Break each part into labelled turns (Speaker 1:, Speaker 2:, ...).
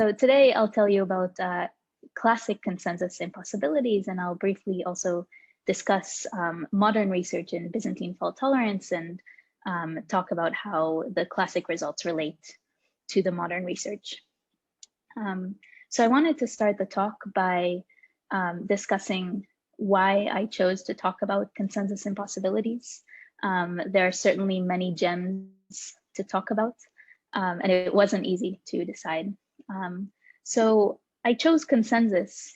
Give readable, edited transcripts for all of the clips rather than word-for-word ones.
Speaker 1: So today I'll tell you about classic consensus impossibilities, and I'll briefly also discuss modern research in Byzantine fault tolerance and talk about how the classic results relate to the modern research. So I wanted to start the talk by discussing why I chose to talk about consensus impossibilities. There are certainly many gems to talk about, and it wasn't easy to decide. So I chose consensus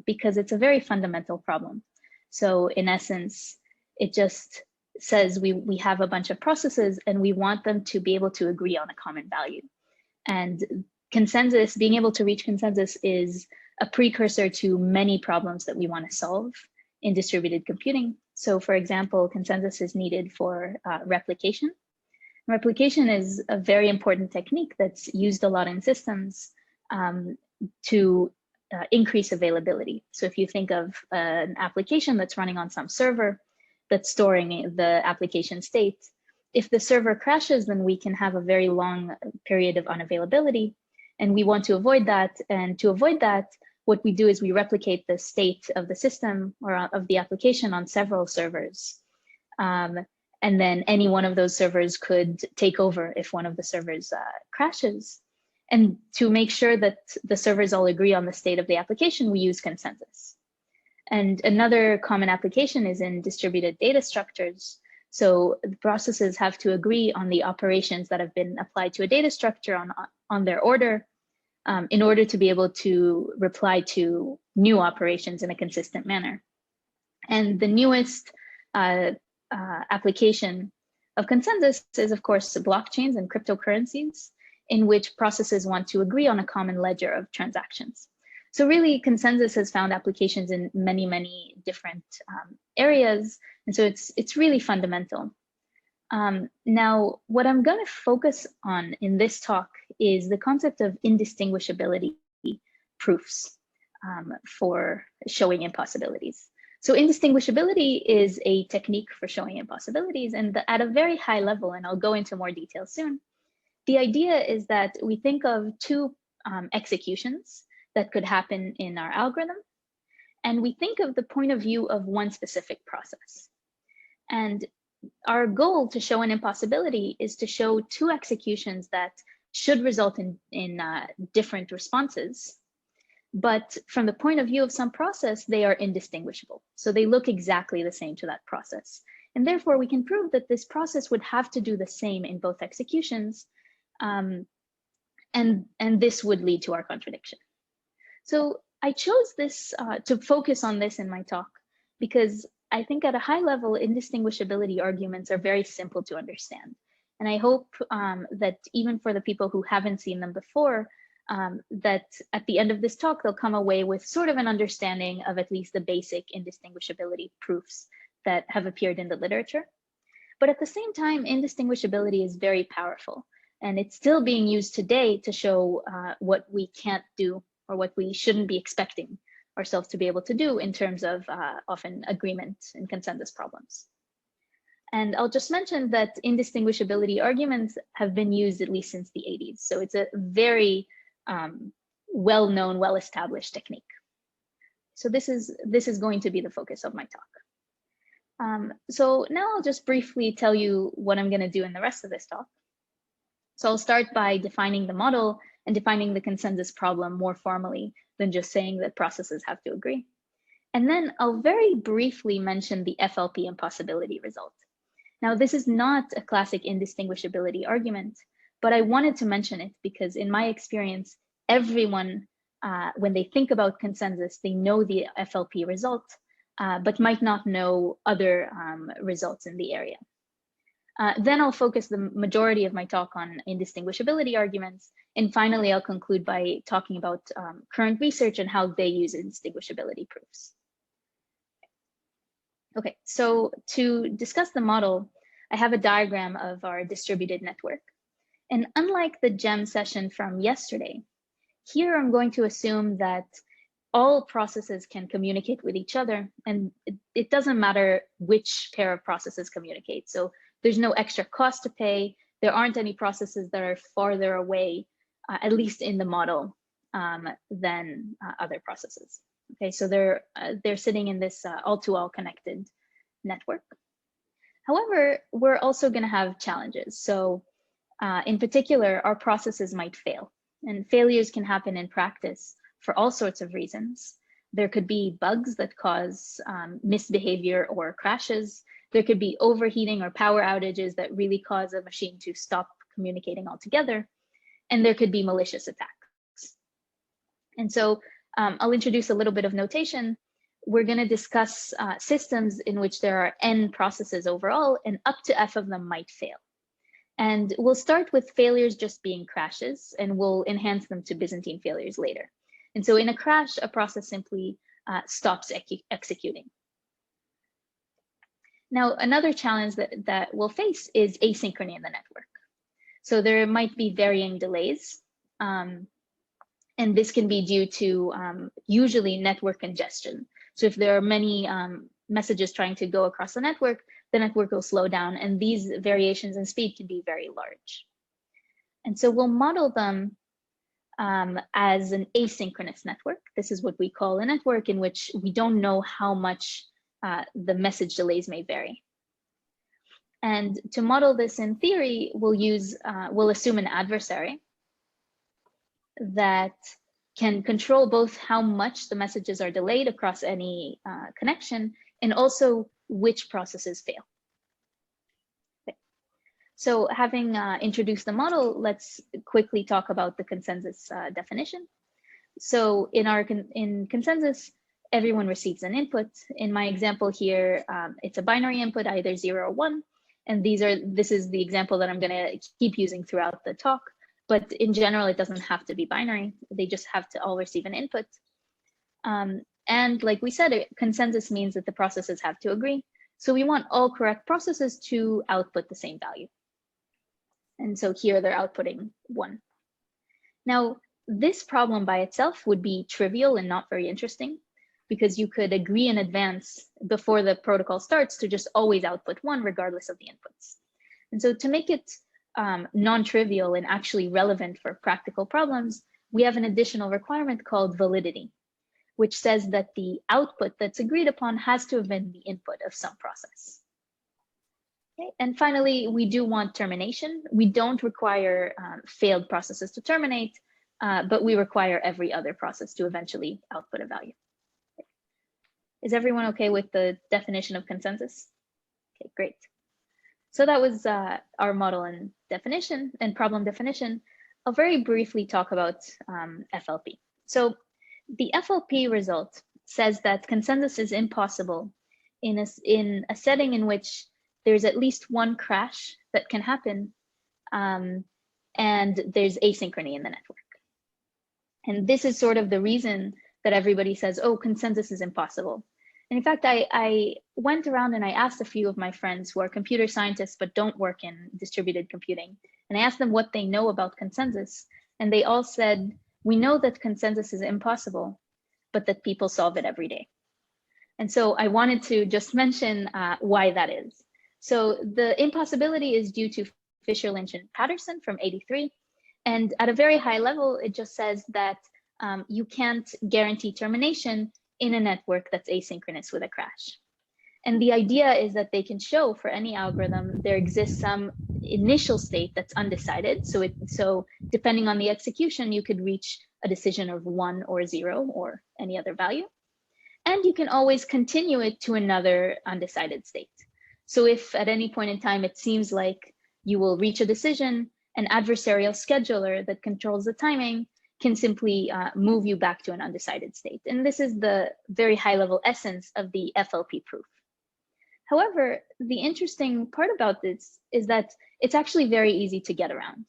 Speaker 1: because it's a very fundamental problem. So in essence, it just says we have a bunch of processes and we want them to be able to agree on a common value. And consensus, being able to reach consensus, is a precursor to many problems that we want to solve in distributed computing. So for example, consensus is needed for replication. Replication is a very important technique that's used a lot in systems to increase availability. So if you think of an application that's running on some server that's storing the application state, if the server crashes, then we can have a very long period of unavailability, and we want to avoid that. And to avoid that, what we do is we replicate the state of the system or of the application on several servers. And then any one of those servers could take over if one of the servers crashes. And to make sure that the servers all agree on the state of the application, we use consensus. And another common application is in distributed data structures. So the processes have to agree on the operations that have been applied to a data structure on their order in order to be able to reply to new operations in a consistent manner. And the newest application of consensus is, of course, blockchains and cryptocurrencies, in which processes want to agree on a common ledger of transactions. So really, consensus has found applications in many, many different areas. And so it's really fundamental. Now, what I'm going to focus on in this talk is the concept of indistinguishability proofs for showing impossibilities. So indistinguishability is a technique for showing impossibilities, and at a very high level, and I'll go into more detail soon, the idea is that we think of two executions that could happen in our algorithm, and we think of the point of view of one specific process. And our goal to show an impossibility is to show two executions that should result in different responses. But from the point of view of some process, they are indistinguishable. So they look exactly the same to that process. And therefore, we can prove that this process would have to do the same in both executions. And this would lead to our contradiction. So I chose this to focus on this in my talk because I think at a high level, indistinguishability arguments are very simple to understand. And I hope that even for the people who haven't seen them before, that at the end of this talk, they'll come away with sort of an understanding of at least the basic indistinguishability proofs that have appeared in the literature. But at the same time, indistinguishability is very powerful. And it's still being used today to show what we can't do or what we shouldn't be expecting ourselves to be able to do in terms of often agreement and consensus problems. And I'll just mention that indistinguishability arguments have been used at least since the 80s. So it's a very well-known, well-established technique. So this is going to be the focus of my talk. So now I'll just briefly tell you what I'm going to do in the rest of this talk. So I'll start by defining the model and defining the consensus problem more formally than just saying that processes have to agree. And then I'll very briefly mention the FLP impossibility result. Now, this is not a classic indistinguishability argument, but I wanted to mention it because in my experience, everyone, when they think about consensus, they know the FLP result, but might not know other results in the area. Then I'll focus the majority of my talk on indistinguishability arguments. And finally, I'll conclude by talking about current research and how they use indistinguishability proofs. Okay, so to discuss the model, I have a diagram of our distributed network. And unlike the GEM session from yesterday, here I'm going to assume that all processes can communicate with each other, and it doesn't matter which pair of processes communicate. So there's no extra cost to pay. There aren't any processes that are farther away, at least in the model, than other processes. Okay, so they're sitting in this all-to-all connected network. However, we're also going to have challenges. So in particular, our processes might fail, and failures can happen in practice for all sorts of reasons. There could be bugs that cause misbehavior or crashes. There could be overheating or power outages that really cause a machine to stop communicating altogether. And there could be malicious attacks. And so I'll introduce a little bit of notation. We're going to discuss systems in which there are n processes overall, and up to f of them might fail. And we'll start with failures just being crashes, and we'll enhance them to Byzantine failures later. And so in a crash, a process simply stops executing. Now, another challenge that we'll face is asynchrony in the network. So there might be varying delays. And this can be due to usually network congestion. So if there are many messages trying to go across the network will slow down, and these variations in speed can be very large. And so we'll model them as an asynchronous network. This is what we call a network in which we don't know how much the message delays may vary. And to model this in theory, we'll assume an adversary that can control both how much the messages are delayed across any connection, and also which processes fail. Okay. So having introduced the model, let's quickly talk about the consensus definition. So in consensus, everyone receives an input. In my example here, it's a binary input, either 0 or 1. And this is the example that I'm going to keep using throughout the talk. But in general, it doesn't have to be binary. They just have to all receive an input. And like we said, consensus means that the processes have to agree. So we want all correct processes to output the same value. And so here they're outputting 1. Now, this problem by itself would be trivial and not very interesting, because you could agree in advance before the protocol starts to just always output 1 regardless of the inputs. And so to make it non-trivial and actually relevant for practical problems, we have an additional requirement called validity, which says that the output that's agreed upon has to have been the input of some process. Okay. And finally, we do want termination. We don't require failed processes to terminate, but we require every other process to eventually output a value. Is everyone okay with the definition of consensus? Okay, great. So that was our model and definition and problem definition. I'll very briefly talk about FLP. So the FLP result says that consensus is impossible in a setting in which there's at least one crash that can happen, and there's asynchrony in the network. And this is sort of the reason that everybody says, oh, consensus is impossible. And in fact, I went around and I asked a few of my friends who are computer scientists but don't work in distributed computing, and I asked them what they know about consensus, and they all said, we know that consensus is impossible, but that people solve it every day. And so I wanted to just mention why that is. So the impossibility is due to Fisher, Lynch, and Patterson from '83. And at a very high level, it just says that you can't guarantee termination in a network that's asynchronous with a crash. And the idea is that they can show for any algorithm, there exists some initial state that's undecided. So depending on the execution, you could reach a decision of 1 or 0 or any other value. And you can always continue it to another undecided state. So if at any point in time, it seems like you will reach a decision, an adversarial scheduler that controls the timing can simply move you back to an undecided state. And this is the very high level essence of the FLP proof. However, the interesting part about this is that it's actually very easy to get around.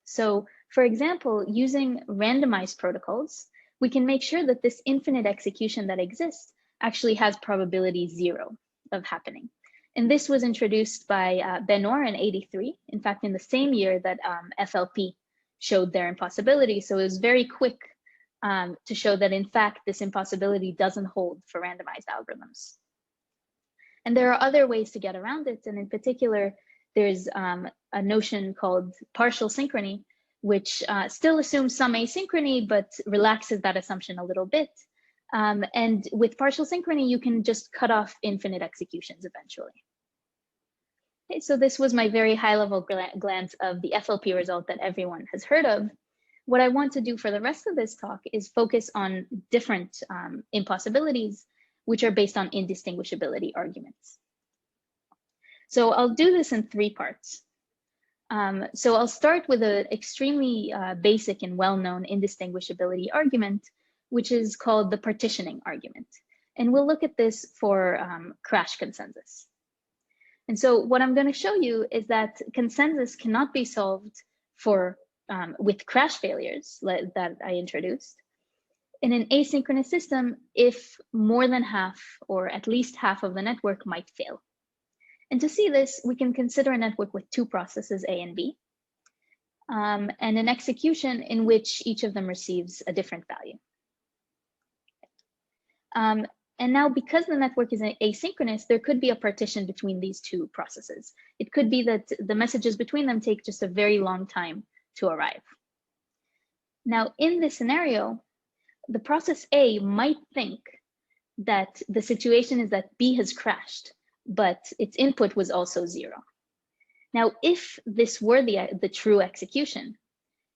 Speaker 1: So for example, using randomized protocols, we can make sure that this infinite execution that exists actually has probability 0 of happening. And this was introduced by Benor in '83, in fact, in the same year that FLP showed their impossibility. So it was very quick to show that, in fact, this impossibility doesn't hold for randomized algorithms. And there are other ways to get around it. And in particular, there's a notion called partial synchrony, which still assumes some asynchrony, but relaxes that assumption a little bit. And with partial synchrony, you can just cut off infinite executions eventually. Okay, so this was my very high-level glance of the FLP result that everyone has heard of. What I want to do for the rest of this talk is focus on different impossibilities, which are based on indistinguishability arguments. So I'll do this in 3 parts. So I'll start with an extremely basic and well-known indistinguishability argument, which is called the partitioning argument. And we'll look at this for crash consensus. And so what I'm going to show you is that consensus cannot be solved for with crash failures that I introduced in an asynchronous system if more than half or at least half of the network might fail. And to see this, we can consider a network with 2 processes, A and B, and an execution in which each of them receives a different value. And now, because the network is asynchronous, there could be a partition between these 2 processes. It could be that the messages between them take just a very long time to arrive. Now, in this scenario, the process A might think that the situation is that B has crashed, but its input was also 0. Now, if this were the true execution,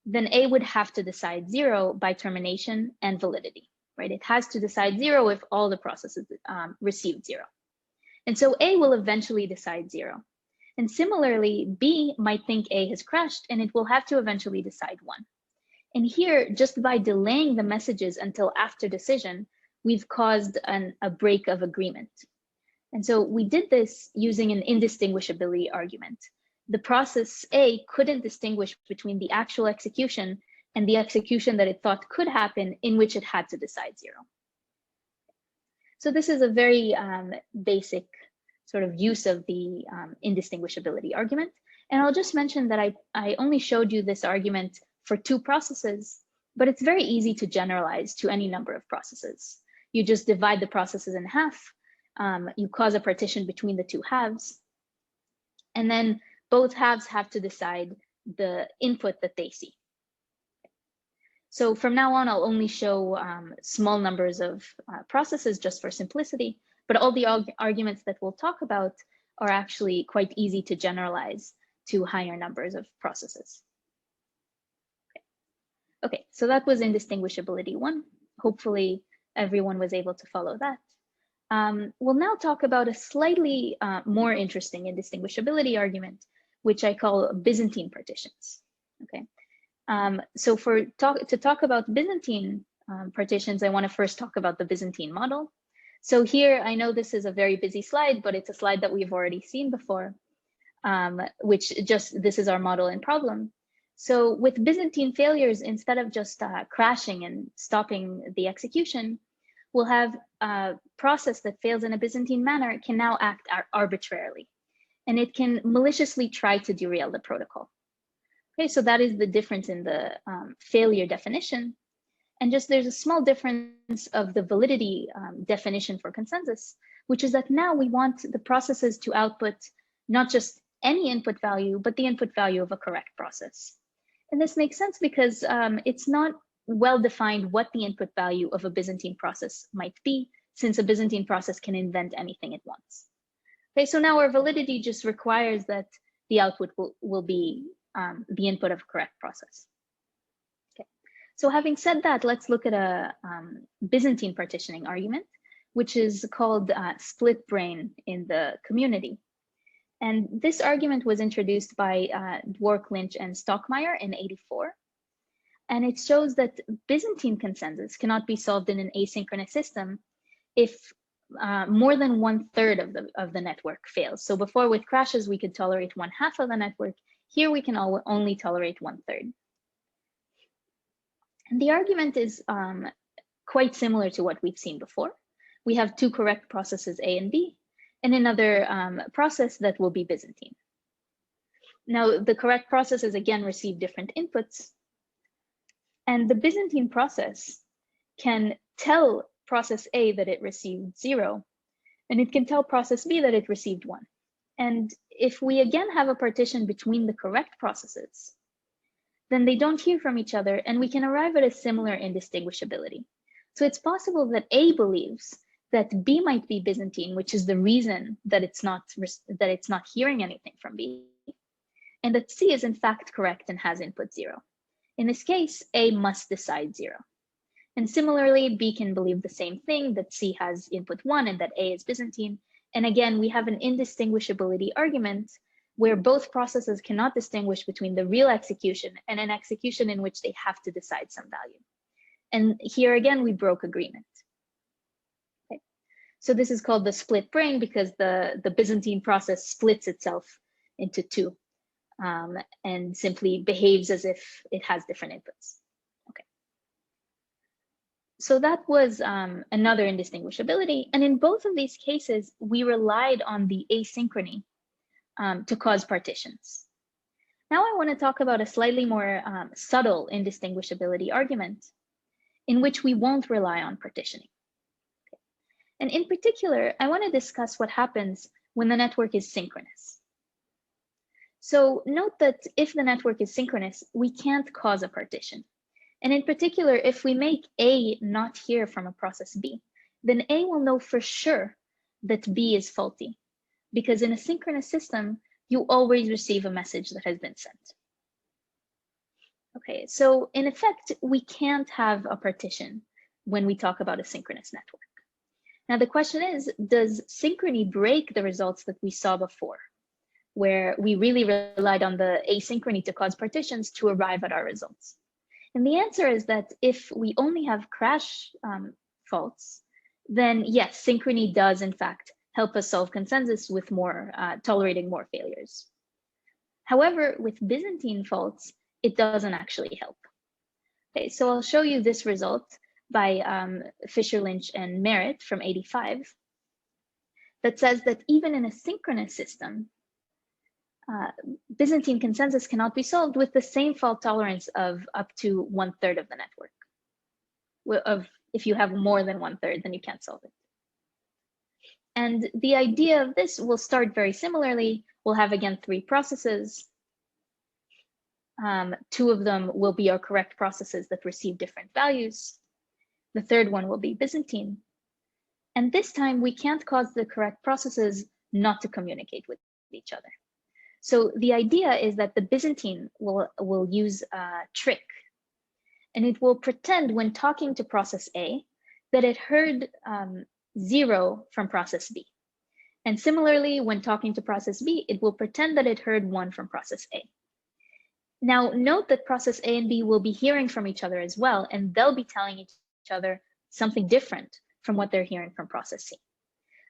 Speaker 1: then A would have to decide 0 by termination and validity, right? It has to decide 0 if all the processes received 0. And so A will eventually decide 0. And similarly, B might think A has crashed and it will have to eventually decide 1. And here, just by delaying the messages until after decision, we've caused a break of agreement. And so we did this using an indistinguishability argument. The process A couldn't distinguish between the actual execution and the execution that it thought could happen, in which it had to decide 0. So this is a very basic sort of use of the indistinguishability argument. And I'll just mention that I only showed you this argument for 2 processes, but it's very easy to generalize to any number of processes. You just divide the processes in half, you cause a partition between the 2 halves, and then both halves have to decide the input that they see. So from now on, I'll only show small numbers of processes just for simplicity, but all the arguments that we'll talk about are actually quite easy to generalize to higher numbers of processes. Okay, so that was indistinguishability 1. Hopefully everyone was able to follow that. We'll now talk about a slightly more interesting indistinguishability argument, which I call Byzantine partitions. Okay, so to talk about Byzantine partitions, I want to first talk about the Byzantine model. So here, I know this is a very busy slide, but it's a slide that we've already seen before, this is our model and problem. So with Byzantine failures, instead of just crashing and stopping the execution, we'll have a process that fails in a Byzantine manner can now act arbitrarily, and it can maliciously try to derail the protocol. Okay, so that is the difference in the failure definition. And just there's a small difference of the validity definition for consensus, which is that now we want the processes to output not just any input value, but the input value of a correct process. And this makes sense because it's not well defined what the input value of a Byzantine process might be, since a Byzantine process can invent anything it wants. Okay, so now our validity just requires that the output will be the input of a correct process. Okay, so having said that, let's look at a Byzantine partitioning argument, which is called split brain in the community. And this argument was introduced by Dwork, Lynch, and Stockmeyer in '84. And it shows that Byzantine consensus cannot be solved in an asynchronous system if more than 1/3 of the network fails. So before with crashes, we could tolerate 1/2 of the network. Here we can only tolerate 1/3. And the argument is quite similar to what we've seen before. We have 2 correct processes, A and B, and another process that will be Byzantine. Now, the correct processes again receive different inputs, and the Byzantine process can tell process A that it received 0, and it can tell process B that it received 1. And if we again have a partition between the correct processes, then they don't hear from each other, and we can arrive at a similar indistinguishability. So it's possible that A believes that B might be Byzantine, which is the reason that it's not hearing anything from B, and that C is in fact correct and has input 0. In this case, A must decide 0. And similarly, B can believe the same thing, that C has input 1 and that A is Byzantine. And again, we have an indistinguishability argument where both processes cannot distinguish between the real execution and an execution in which they have to decide some value. And here again, we broke agreement. Okay. So this is called the split brain because the Byzantine process splits itself into two and simply behaves as if it has different inputs. Okay. So that was another indistinguishability. And in both of these cases, we relied on the asynchrony to cause partitions. Now I want to talk about a slightly more subtle indistinguishability argument in which we won't rely on partitioning. Okay. And in particular, I want to discuss what happens when the network is synchronous. So note that if the network is synchronous, we can't cause a partition. And in particular, if we make A not hear from a process B, then A will know for sure that B is faulty, because in a synchronous system, you always receive a message that has been sent. Okay, so in effect, we can't have a partition when we talk about a synchronous network. Now the question is, does synchrony break the results that we saw before, where we really relied on the asynchrony to cause partitions to arrive at our results? And the answer is that if we only have crash faults, then yes, synchrony does in fact help us solve consensus with more, tolerating more failures. However, with Byzantine faults, it doesn't actually help. Okay, so I'll show you this result by Fisher, Lynch, and Merritt from '85 that says that even in a synchronous system, Byzantine consensus cannot be solved with the same fault tolerance of up to 1/3 of the network. If you have more than 1/3, then you can't solve it. And the idea of this will start very similarly. We'll have again 3 processes. 2 of them will be our correct processes that receive different values. The 3rd one will be Byzantine. And this time we can't cause the correct processes not to communicate with each other. So the idea is that the Byzantine will use a trick, and it will pretend when talking to process A that it heard 0 from process B. And similarly, when talking to process B, it will pretend that it heard 1 from process A. Now, note that process A and B will be hearing from each other as well, and they'll be telling each other something different from what they're hearing from process C.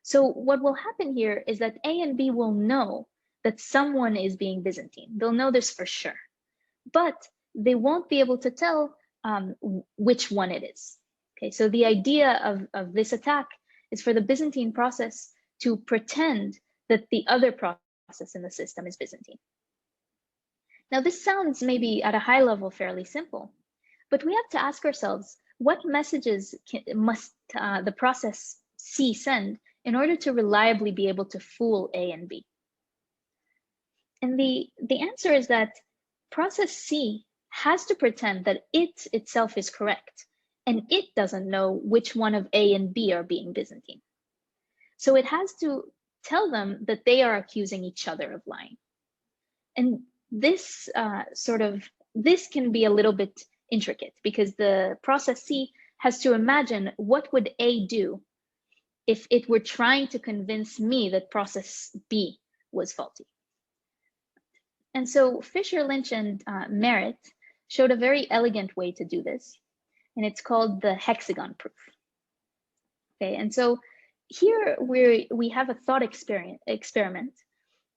Speaker 1: So what will happen here is that A and B will know that someone is being Byzantine. They'll know this for sure, but they won't be able to tell which one it is. Okay, so the idea of this attack is for the Byzantine process to pretend that the other process in the system is Byzantine. Now, this sounds maybe at a high level fairly simple, but we have to ask ourselves, what messages must the process C send in order to reliably be able to fool A and B? And the answer is that process C has to pretend that it itself is correct, and it doesn't know which one of A and B are being Byzantine. So it has to tell them that they are accusing each other of lying. And this this can be a little bit intricate because the process C has to imagine what would A do if it were trying to convince me that process B was faulty. And so Fisher, Lynch, and Merritt showed a very elegant way to do this, and it's called the hexagon proof. Okay, and so here we have a thought experiment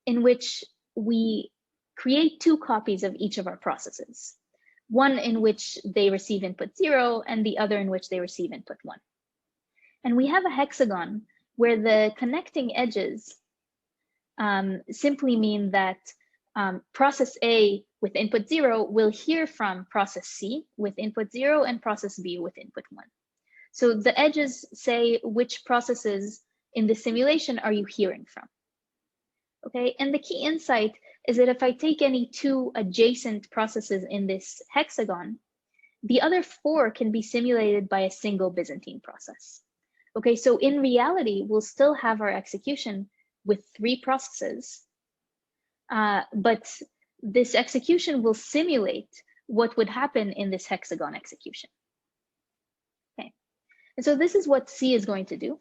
Speaker 1: in which we create 2 copies of each of our processes, one in which they receive input 0 and the other in which they receive input 1. And we have a hexagon where the connecting edges simply mean that process A with input 0 will hear from process C with input 0 and process B with input 1. So the edges say which processes in the simulation are you hearing from. Okay, and the key insight is that if I take any two adjacent processes in this hexagon, the other four can be simulated by a single Byzantine process. Okay, so in reality, we'll still have our execution with three processes, but this execution will simulate what would happen in this hexagon execution. Okay, and so this is what C is going to do.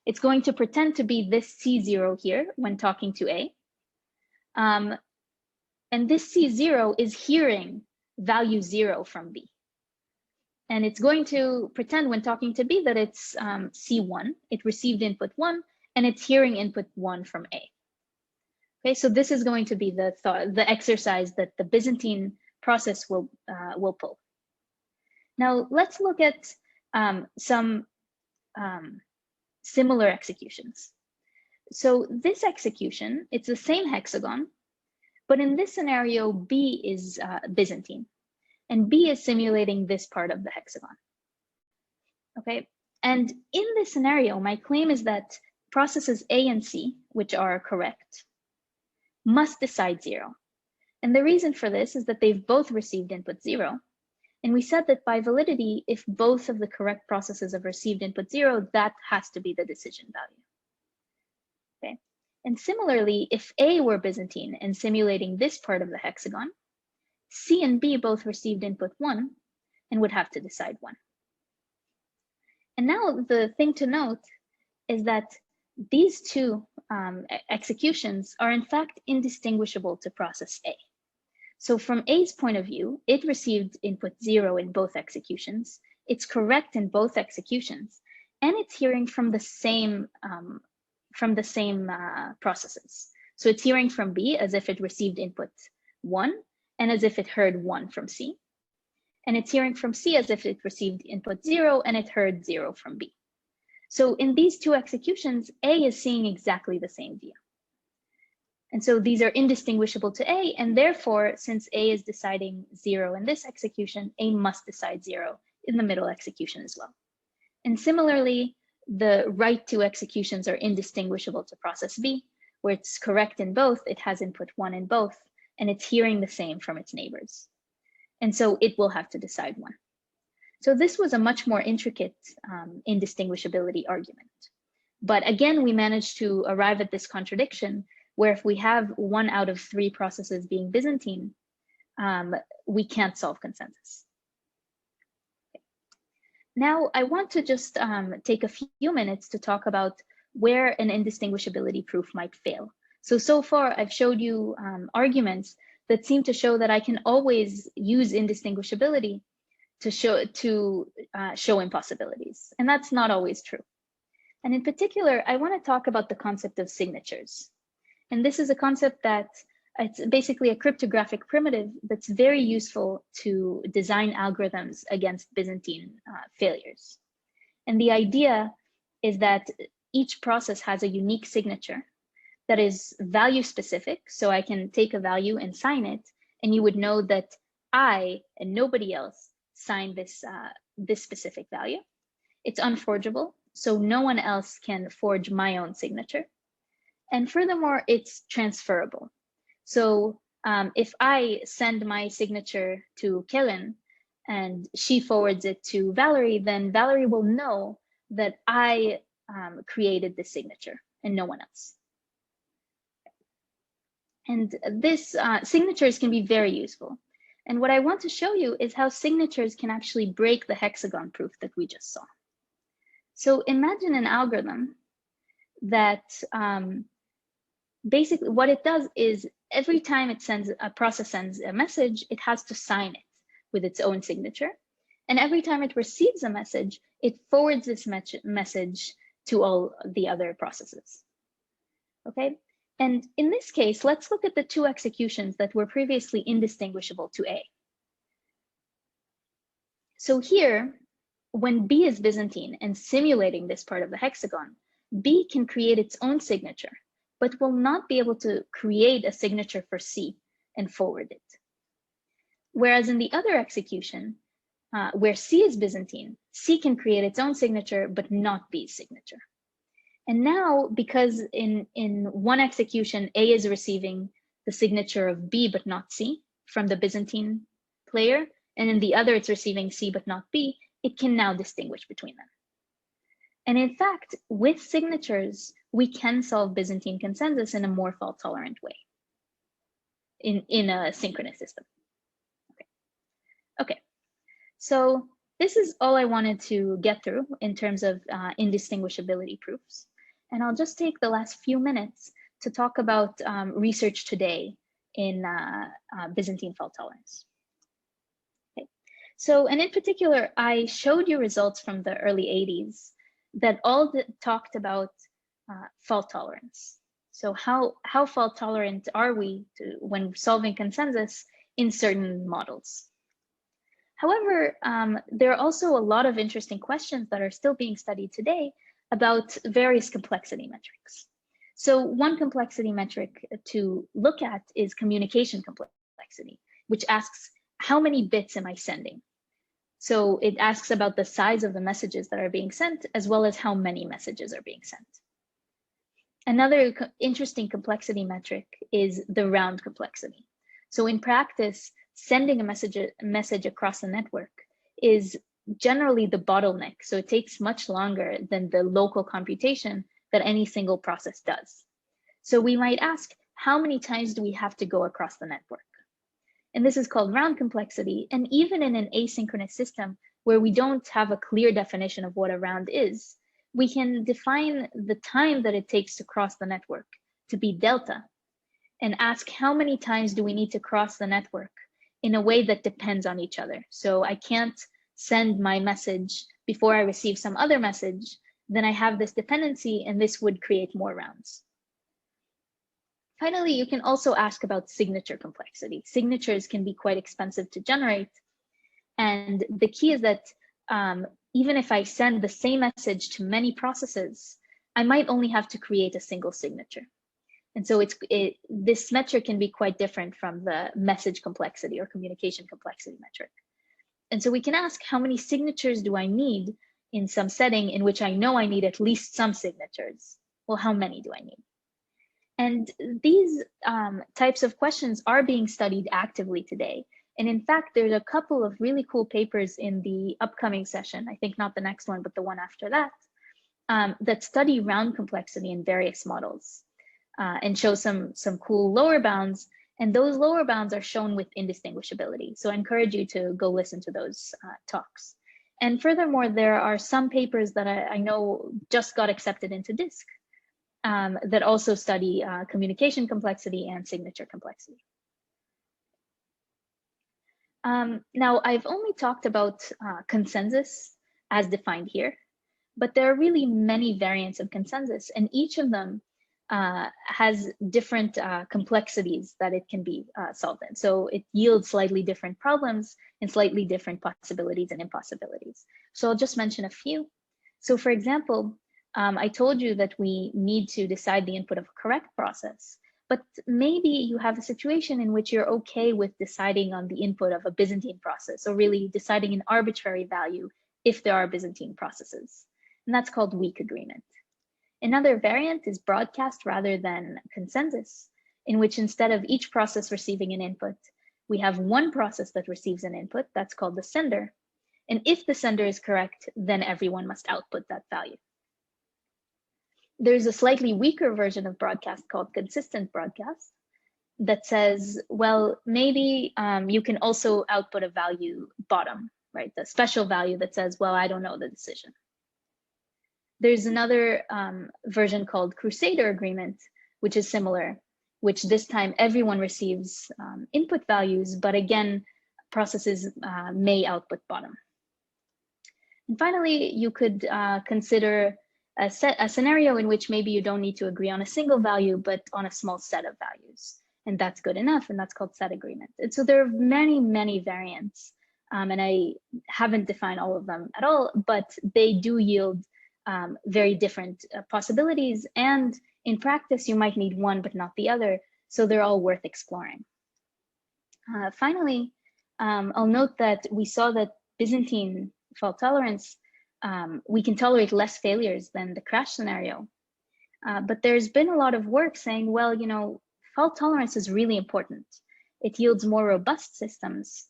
Speaker 1: It's going to pretend to be this C0 here when talking to A. And this C0 is hearing value 0 from B. And it's going to pretend when talking to B that it's C1. It received input 1, and it's hearing input 1 from A. Okay, so this is going to be the exercise that the Byzantine process will pull. Now let's look at some similar executions. So this execution, it's the same hexagon, but in this scenario, B is Byzantine, and B is simulating this part of the hexagon. Okay, and in this scenario, my claim is that processes A and C, which are correct, must decide 0. And the reason for this is that they've both received input 0. And we said that by validity, if both of the correct processes have received input 0, that has to be the decision value. Okay. And similarly, if A were Byzantine and simulating this part of the hexagon, C and B both received input 1 and would have to decide 1. And now the thing to note is that these two executions are in fact indistinguishable to process A. So from A's point of view, it received input 0 in both executions. It's correct in both executions, and it's hearing from the same processes. So it's hearing from B as if it received input 1 and as if it heard 1 from C. And it's hearing from C as if it received input 0 and it heard 0 from B. So in these two executions, A is seeing exactly the same view. And so these are indistinguishable to A, and therefore, since A is deciding 0 in this execution, A must decide 0 in the middle execution as well. And similarly, the right two executions are indistinguishable to process B, where it's correct in both, it has input 1 in both, and it's hearing the same from its neighbors. And so it will have to decide 1. So this was a much more intricate indistinguishability argument. But again, we managed to arrive at this contradiction where if we have 1 out of 3 processes being Byzantine, we can't solve consensus. Okay. Now, I want to just take a few minutes to talk about where an indistinguishability proof might fail. So far, I've showed you arguments that seem to show that I can always use indistinguishability to show impossibilities, and that's not always true. And in particular, I want to talk about the concept of signatures. And this is a concept that it's basically a cryptographic primitive that's very useful to design algorithms against Byzantine failures. And the idea is that each process has a unique signature that is value specific. So I can take a value and sign it, and you would know that I and nobody else signed this specific value. It's unforgeable, so no one else can forge my own signature. And furthermore, it's transferable. So if I send my signature to Kellen and she forwards it to Valerie, then Valerie will know that I created this signature and no one else. And this signatures can be very useful. And what I want to show you is how signatures can actually break the hexagon proof that we just saw. So imagine an algorithm that basically what it does is every time a process sends a message, it has to sign it with its own signature. And every time it receives a message, it forwards this message to all the other processes. Okay. And in this case, let's look at the two executions that were previously indistinguishable to A. So here, when B is Byzantine and simulating this part of the hexagon, B can create its own signature, but will not be able to create a signature for C and forward it. Whereas in the other execution, where C is Byzantine, C can create its own signature, but not B's signature. And now, because in one execution, A is receiving the signature of B but not C from the Byzantine player, and in the other it's receiving C but not B, it can now distinguish between them. And in fact, with signatures, we can solve Byzantine consensus in a more fault-tolerant way in a synchronous system. Okay, so this is all I wanted to get through in terms of indistinguishability proofs. And I'll just take the last few minutes to talk about research today in Byzantine fault tolerance. Okay. So, and in particular, I showed you results from the early 80s that all talked about fault tolerance. So how fault tolerant are we when solving consensus in certain models? However, there are also a lot of interesting questions that are still being studied today about various complexity metrics. So one complexity metric to look at is communication complexity, which asks, how many bits am I sending? So it asks about the size of the messages that are being sent, as well as how many messages are being sent. Another interesting complexity metric is the round complexity. So in practice, sending a message across the network is generally the bottleneck. So it takes much longer than the local computation that any single process does. So we might ask, how many times do we have to go across the network? And this is called round complexity. And even in an asynchronous system where we don't have a clear definition of what a round is, we can define the time that it takes to cross the network to be delta and ask how many times do we need to cross the network in a way that depends on each other. So I can't send my message before I receive some other message, then I have this dependency and this would create more rounds. Finally, you can also ask about signature complexity. Signatures can be quite expensive to generate. And the key is that even if I send the same message to many processes, I might only have to create a single signature. And so this metric can be quite different from the message complexity or communication complexity metric. And so we can ask, how many signatures do I need in some setting in which I know I need at least some signatures? Well, how many do I need? And these types of questions are being studied actively today. And in fact, there's a couple of really cool papers in the upcoming session, I think not the next one, but the one after that, that study round complexity in various models and show some cool lower bounds. And those lower bounds are shown with indistinguishability. So I encourage you to go listen to those talks. And furthermore, there are some papers that I know just got accepted into DISC that also study communication complexity and signature complexity. Now, I've only talked about consensus as defined here, but there are really many variants of consensus, and each of them has different complexities that it can be solved in. So it yields slightly different problems and slightly different possibilities and impossibilities. So I'll just mention a few. So for example, I told you that we need to decide the input of a correct process, but maybe you have a situation in which you're okay with deciding on the input of a Byzantine process, or really deciding an arbitrary value if there are Byzantine processes. And that's called weak agreement. Another variant is broadcast rather than consensus, in which instead of each process receiving an input, we have one process that receives an input, that's called the sender. And if the sender is correct, then everyone must output that value. There's a slightly weaker version of broadcast called consistent broadcast that says, well, maybe you can also output a value bottom, right? The special value that says, well, I don't know the decision. There's another version called Crusader agreement, which is similar, which this time everyone receives input values, but again, processes may output bottom. And finally, you could consider a scenario in which maybe you don't need to agree on a single value, but on a small set of values. And that's good enough, and that's called set agreement. And so there are many, many variants, and I haven't defined all of them at all, but they do yield very different possibilities. And in practice, you might need one, but not the other. So they're all worth exploring. Finally, I'll note that we saw that Byzantine fault tolerance, we can tolerate less failures than the crash scenario. But there's been a lot of work saying, well, you know, fault tolerance is really important. It yields more robust systems.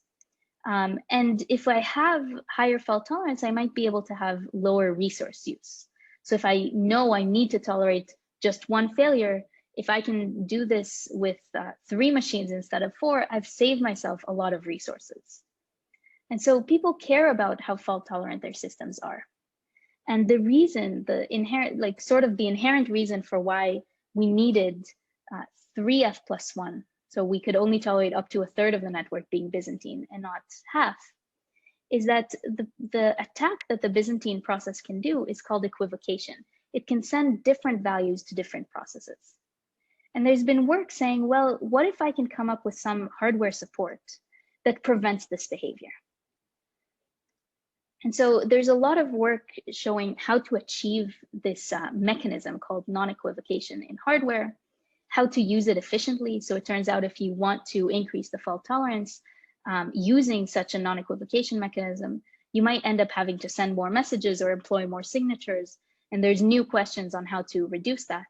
Speaker 1: And if I have higher fault tolerance, I might be able to have lower resource use. So if I know I need to tolerate just one failure, if I can do this with 3 machines instead of 4, I've saved myself a lot of resources. And so people care about how fault tolerant their systems are. And the reason, the inherent, like sort of the inherent reason for why we needed 3F+1, so we could only tolerate up to 1/3 of the network being Byzantine and not half, is that the attack that the Byzantine process can do is called equivocation. It can send different values to different processes. And there's been work saying, well, what if I can come up with some hardware support that prevents this behavior? And so there's a lot of work showing how to achieve this mechanism called non-equivocation in hardware, how to use it efficiently. So it turns out if you want to increase the fault tolerance using such a non-equivocation mechanism, you might end up having to send more messages or employ more signatures. And there's new questions on how to reduce that.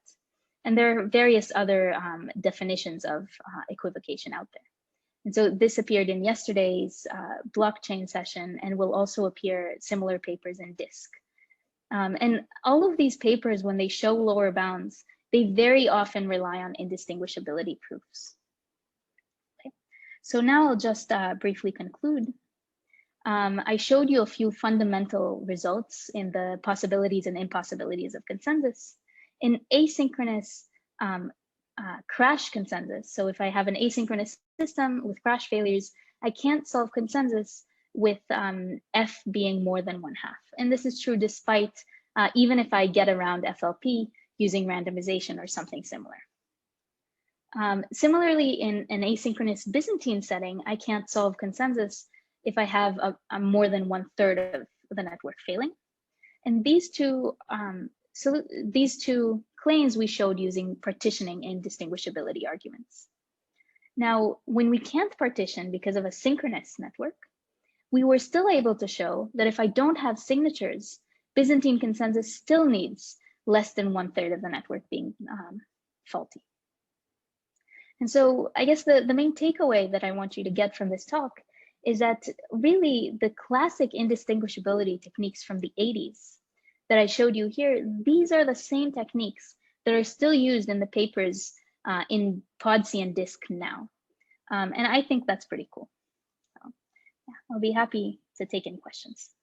Speaker 1: And there are various other definitions of equivocation out there. And so this appeared in yesterday's blockchain session and will also appear similar papers in DISC. And all of these papers, when they show lower bounds, they very often rely on indistinguishability proofs. Okay. So now I'll just briefly conclude. I showed you a few fundamental results in the possibilities and impossibilities of consensus. In asynchronous crash consensus, so if I have an asynchronous system with crash failures, I can't solve consensus with F being more than 1/2. And this is true despite, even if I get around FLP using randomization or something similar. Similarly, in an asynchronous Byzantine setting, I can't solve consensus if I have a more than 1/3 of the network failing. And these two claims we showed using partitioning and distinguishability arguments. Now, when we can't partition because of a synchronous network, we were still able to show that if I don't have signatures, Byzantine consensus still needs less than 1/3 of the network being faulty. And so I guess the main takeaway that I want you to get from this talk is that really the classic indistinguishability techniques from the 80s that I showed you here, these are the same techniques that are still used in the papers in PODC and DISC now. And I think that's pretty cool. So, yeah, I'll be happy to take any questions.